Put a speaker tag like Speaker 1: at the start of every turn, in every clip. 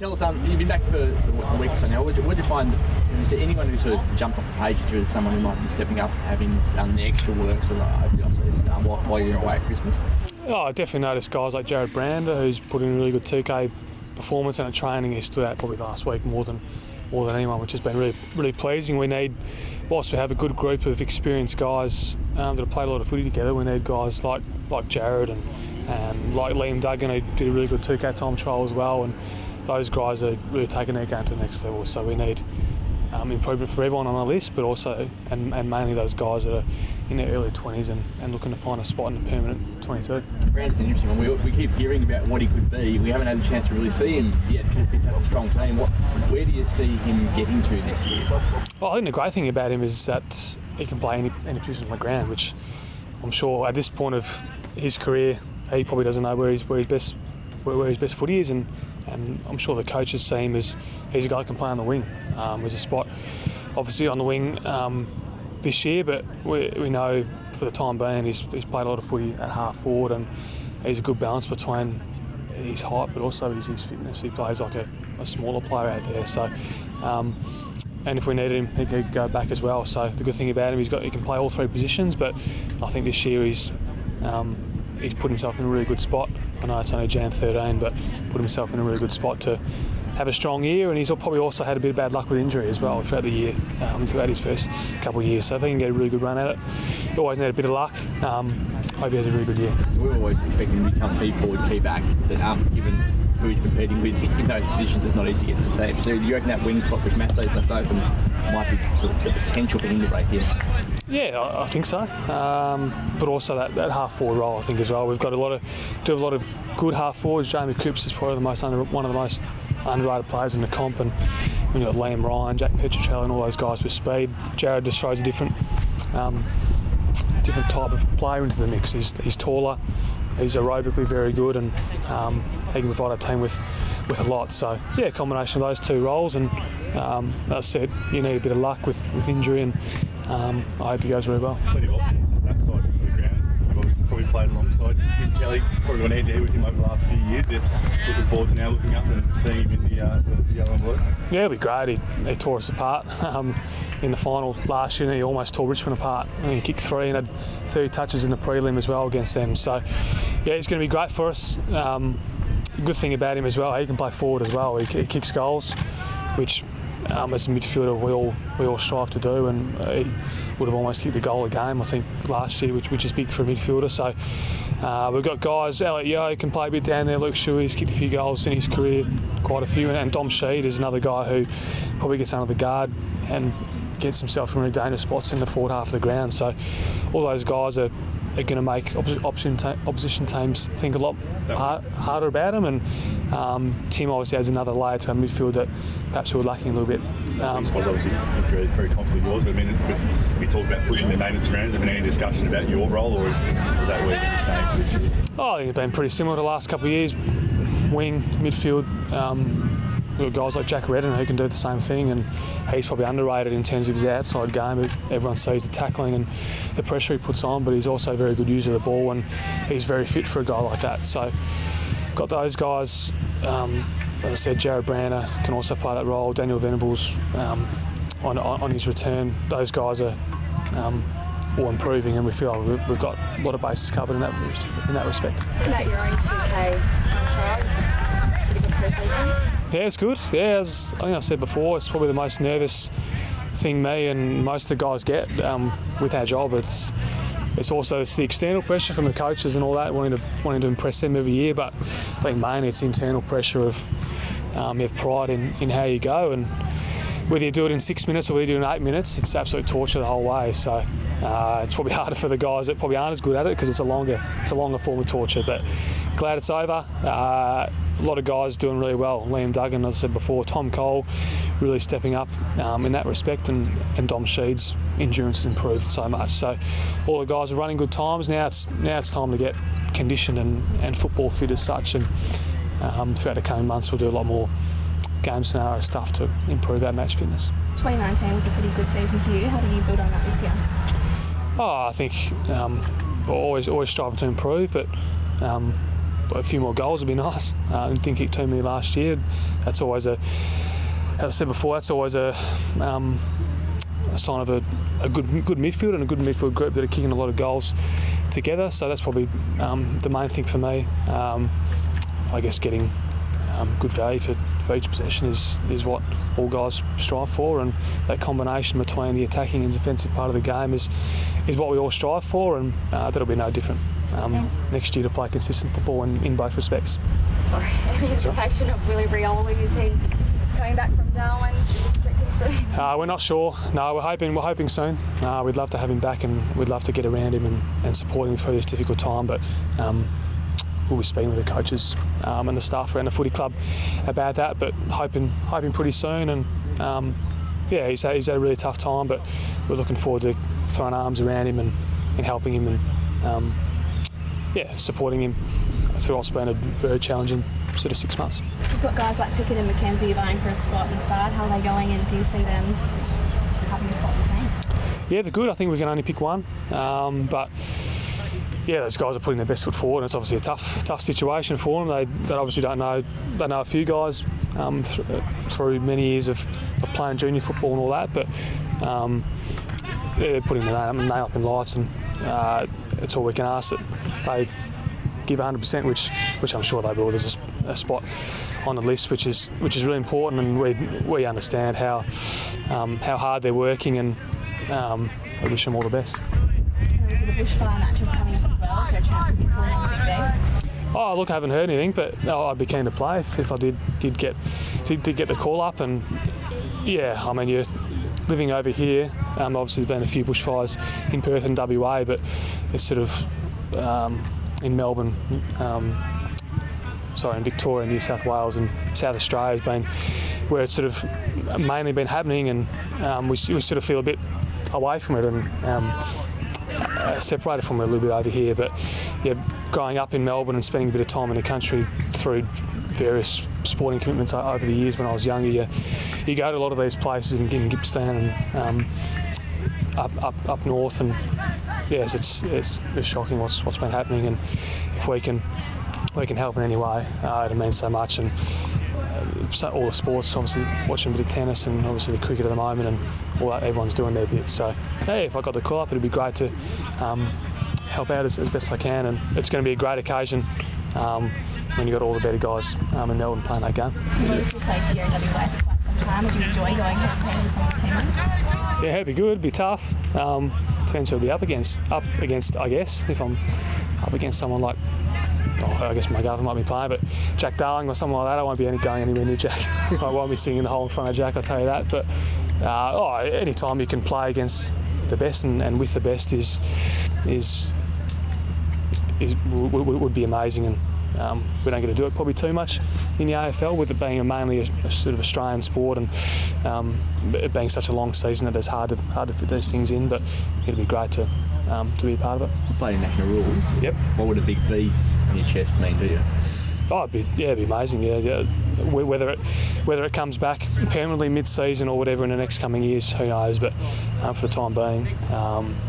Speaker 1: Tell us, you've been back for a week or so now. What did you find? Is there anyone who sort of jumped off the page at you as someone who might be stepping up, having done the extra work sort of over the off-season while you're away at Christmas?
Speaker 2: Oh, I definitely noticed guys like Jared Brander, who's put in a really good 2K performance and at training. He stood out probably last week more than anyone, which has been really pleasing. We need, whilst we have a good group of experienced guys that have played a lot of footy together, we need guys like Jared and like Liam Duggan, who did a really good 2K time trial as well. And those guys are really taking their game to the next level. So we need improvement for everyone on our list, but also and mainly those guys that are in their early 20s and looking to find a spot in the permanent 22.
Speaker 1: Brandon's an interesting one. We keep hearing about what he could be. We haven't had a chance to really see him yet because it's such a strong team. Where do you see him getting to this year?
Speaker 2: Well, I think the great thing about him is that he can play any position on the ground, which I'm sure at this point of his career he probably doesn't know where his best footy is, and I'm sure the coaches see him as he's a guy who can play on the wing. There's a spot obviously on the wing this year, but we know for the time being he's played a lot of footy at half forward, and he's a good balance between his height but also his fitness. He plays like a smaller player out there, so and if we needed him he could go back as well. So the good thing about him, he can play all three positions, but I think this year he's put himself in a really good spot. I know it's only Jan 13, but put himself in a really good spot to have a strong year, and he's probably also had a bit of bad luck with injury as well throughout the year, throughout his first couple of years. So if he can get a really good run at it, he always need a bit of luck. Hope he has a really good year.
Speaker 1: So we're always expecting him to become key forward, key back, but given who he's competing with in those positions, it's not easy to get to the team. So do you reckon that wing spot which Matthew's left open might be the potential for him to break in?
Speaker 2: Yeah, I think so. But also that half forward role, I think as well. We've got a lot of good half forwards. Jamie Cripps is probably one of the most underrated players in the comp, and we've got Liam Ryan, Jack Petruccelli, and all those guys with speed. Jared just throws a different type of player into the mix. He's taller, he's aerobically very good, and he can provide a team with a lot. So yeah, a combination of those two roles, and as I said, you need a bit of luck with injury, and I hope he goes really well.
Speaker 3: Plenty of options on that side of the ground. You've obviously probably played alongside Tim Kelly, probably gone head-to-head with him over the last few years. You're looking forward to now looking up and seeing him in the yellow and blue.
Speaker 2: Yeah, it'll be great. He tore us apart in the final last year. He almost tore Richmond apart. He kicked 3 and had 30 touches in the prelim as well against them. So yeah, he's going to be great for us. Good thing about him as well, he can play forward as well. He kicks goals, which as a midfielder we all strive to do, and he would have almost kicked a goal a game I think last year, which is big for a midfielder. So we've got guys, Elliot Yeo can play a bit down there, Luke Shuey's kicked a few goals in his career, quite a few, and Dom Sheed is another guy who probably gets under the guard and gets himself in really dangerous spots in the forward half of the ground. So all those guys are going to make opposition teams think a lot harder about them, and Tim obviously has another layer to our midfield that perhaps we're lacking a little bit.
Speaker 3: I suppose obviously very, very confident with yours, but I mean, we talk about pushing the maintenance around. Has there been any discussion about your role, or is that where you're staying for this year?
Speaker 2: I think it's been pretty similar to the last couple of years. Wing, midfield. We've got guys like Jack Redden who can do the same thing, and he's probably underrated in terms of his outside game. Everyone sees the tackling and the pressure he puts on, but he's also a very good user of the ball, and he's very fit for a guy like that. So got those guys. As I said, Jared Brander can also play that role. Daniel Venables on his return. Those guys are all improving, and we feel like we've got a lot of bases covered in that respect.
Speaker 4: About your own 2K time trial, pretty good pre-season.
Speaker 2: Yeah, it's good. Yeah, as I think I said before, it's probably the most nervous thing me and most of the guys get with our job. It's also the external pressure from the coaches and all that, wanting to impress them every year. But I think mainly it's internal pressure of you have pride in how you go, and whether you do it in 6 minutes or whether you do it in 8 minutes, it's absolute torture the whole way. So it's probably harder for the guys that probably aren't as good at it because it's a longer form of torture. But glad it's over. A lot of guys doing really well. Liam Duggan, as I said before, Tom Cole really stepping up in that respect, and Dom Sheed's endurance has improved so much. So all the guys are running good times. Now it's time to get conditioned and football fit as such, and throughout the coming months we'll do a lot more game scenario stuff to improve our match fitness.
Speaker 4: 2019 was a pretty good season for you. How do you build on that this year?
Speaker 2: I think always striving to improve, but a few more goals would be nice. Didn't kick too many last year. That's always as I said before, that's always a sign of a good midfield and a good midfield group that are kicking a lot of goals together. So that's probably the main thing for me. I guess getting good value for each possession is what all guys strive for, and that combination between the attacking and defensive part of the game is what we all strive for, and that'll be no different next year to play consistent football in both respects.
Speaker 4: Sorry, any indication of Willie Rioli? Is he coming back from Darwin? Expecting soon?
Speaker 2: We're not sure. No, we're hoping soon. We'd love to have him back, and we'd love to get around him and support him through this difficult time. But we'll be speaking with the coaches and the staff around the footy club about that. But hoping pretty soon. And he's had a really tough time, but we're looking forward to throwing arms around him and helping him and supporting him through what's been a very challenging sort of 6 months.
Speaker 5: You've got guys like Pickett and McKenzie vying for a spot in the side. How are they going, and do you see them having a spot in the team?
Speaker 2: Yeah, they're good. I think we can only pick one. But yeah, those guys are putting their best foot forward, and it's obviously a tough situation for them. They obviously don't know. They know a few guys through many years of playing junior football and all that, but they're putting the name up in lights, and it's all we can ask that they give 100%, which I'm sure they will. There's a spot on the list which is really important, and we understand how hard they're working, and I wish them all the best.
Speaker 5: The bushfire match is coming up as well. Is there a chance of you pulling on Big B?
Speaker 2: Oh, look, I haven't heard anything, but I'd be keen to play if I did get the call up. And yeah, I mean, you're living over here. Obviously, there's been a few bushfires in Perth and WA, but it's sort of in Melbourne, in Victoria, New South Wales, and South Australia has been where it's sort of mainly been happening, and we sort of feel a bit away from it and separated from it a little bit over here. But yeah, growing up in Melbourne and spending a bit of time in the country through various sporting commitments over the years when I was younger, you go to a lot of these places in Gippsland and up north, and yes, it's shocking what's been happening, and if we can help in any way, it means so much. And all the sports, obviously watching a bit of tennis and obviously the cricket at the moment, and all that, everyone's doing their bit. So hey, if I got the call up, it'd be great to help out as best I can, and it's going to be a great occasion when you've got all the better guys in Melbourne playing that game.
Speaker 5: You've obviously played here in WA for quite some time. Would you enjoy going head to head with some of the teammates?
Speaker 2: Yeah, it'd be good. It'd be tough. Depends who I'll be up against. I guess if I'm up against someone like, I guess my governor might be playing, but Jack Darling or someone like that, I won't be going anywhere near Jack. I won't be singing the hole in front of Jack, I'll tell you that. But any time you can play against the best and with the best would be amazing. And we don't get to do it probably too much in the AFL, with it being mainly a sort of Australian sport, and it being such a long season that it's hard to fit these things in. But it'd be great to be a part of it.
Speaker 1: Playing national rules.
Speaker 2: Yep.
Speaker 1: What would a big V on your chest mean to you?
Speaker 2: Oh, it'd be amazing. Yeah. Whether it comes back permanently mid-season or whatever in the next coming years, who knows? But for the time being,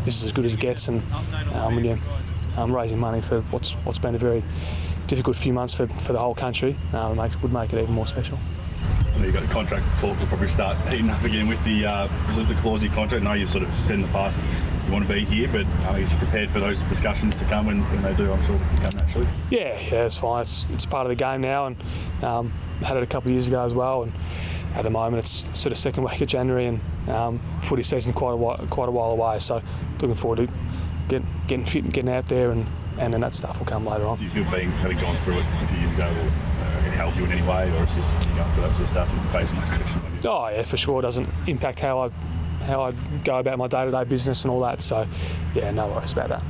Speaker 2: this is as good as it gets. And when you're raising money for what's been a very difficult few months for the whole country, would make it even more special.
Speaker 3: I know you've got the contract talk. We'll probably start heating up again with the clause of your contract. I know you've sort of said in the past you want to be here, but I guess you're prepared for those discussions to come when they do, I'm sure, come naturally.
Speaker 2: Yeah, it's fine. It's part of the game now, and had it a couple of years ago as well. And at the moment, it's sort of second week of January, and footy season quite a while away. So looking forward to getting fit and getting out there, and then that stuff will come later on.
Speaker 3: Do you feel having gone through it a few years ago will it help you in any way, or is this when you go through that sort of stuff and facing those questions?
Speaker 2: Oh yeah, for sure. It doesn't impact how I go about my day-to-day business and all that. So yeah, no worries about that.